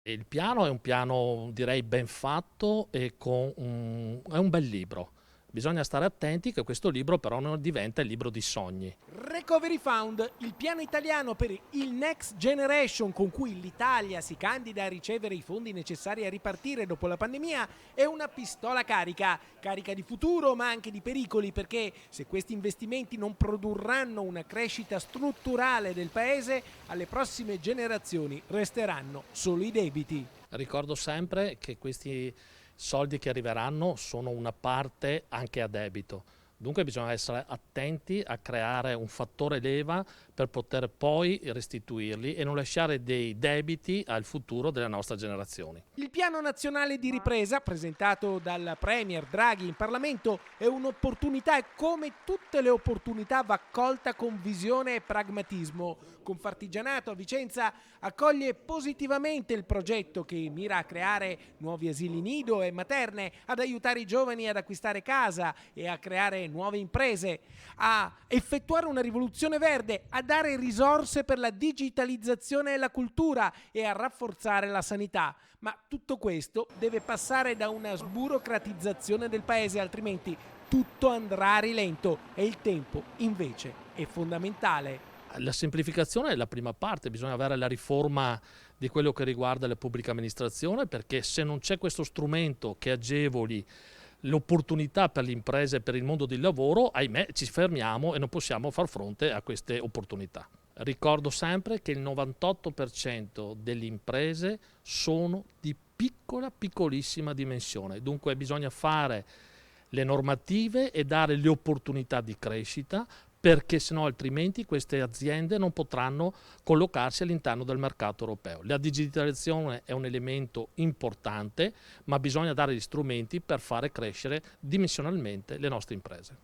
Il piano è un piano direi ben fatto e è un bel libro. Bisogna stare attenti che questo libro però non diventa il libro di sogni. Recovery Fund, il piano italiano per il Next Generation con cui l'Italia si candida a ricevere i fondi necessari a ripartire dopo la pandemia, è una pistola carica, carica di futuro ma anche di pericoli, perché se questi investimenti non produrranno una crescita strutturale del paese, alle prossime generazioni resteranno solo i debiti. Ricordo sempre che questi soldi che arriveranno sono una parte anche a debito. Dunque bisogna essere attenti a creare un fattore leva per poter poi restituirli e non lasciare dei debiti al futuro delle nostre generazioni. Il piano nazionale di ripresa, presentato dal Premier Draghi in Parlamento, è un'opportunità e come tutte le opportunità va colta con visione e pragmatismo. Confartigianato a Vicenza accoglie positivamente il progetto che mira a creare nuovi asili nido e materne, ad aiutare i giovani ad acquistare casa e a creare nuove imprese, a effettuare una rivoluzione verde, a dare risorse per la digitalizzazione e la cultura e a rafforzare la sanità. Ma tutto questo deve passare da una sburocratizzazione del paese, altrimenti tutto andrà a rilento e il tempo invece è fondamentale. La semplificazione è la prima parte, bisogna avere la riforma di quello che riguarda la pubblica amministrazione, perché se non c'è questo strumento che agevoli l'opportunità per le imprese e per il mondo del lavoro, ahimè ci fermiamo e non possiamo far fronte a queste opportunità. Ricordo sempre che il 98% delle imprese sono di piccolissima dimensione, dunque bisogna fare le normative e dare le opportunità di crescita, perché sennò altrimenti queste aziende non potranno collocarsi all'interno del mercato europeo. La digitalizzazione è un elemento importante, ma bisogna dare gli strumenti per fare crescere dimensionalmente le nostre imprese.